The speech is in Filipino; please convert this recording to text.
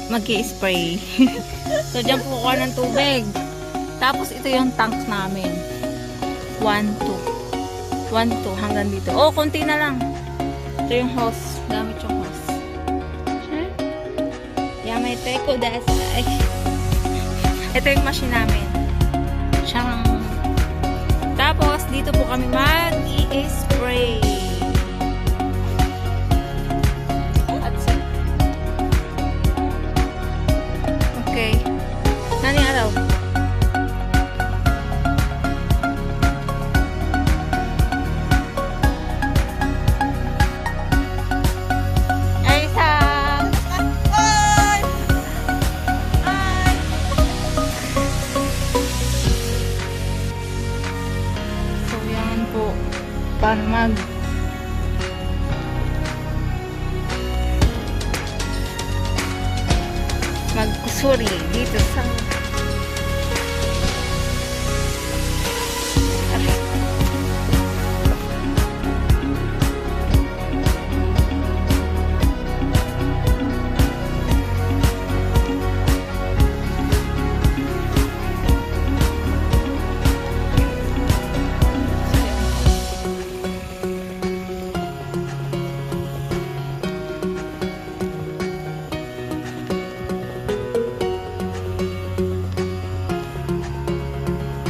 mag-i-spray. So, dyan po kukuha ng tubig. Tapos, ito yung tank namin. 1, 2. 1, 2 hanggang dito. Oh, konti na lang. Ito yung hose. Gamit yung hose. Yamay teko dasay. Ito yung machine namin. Siyang. Tapos, dito po kami mag-i-spray. Okay. Nani araw? Ay, Sam! Ay! Ay! So, yan po. Paano magkusuri dito sa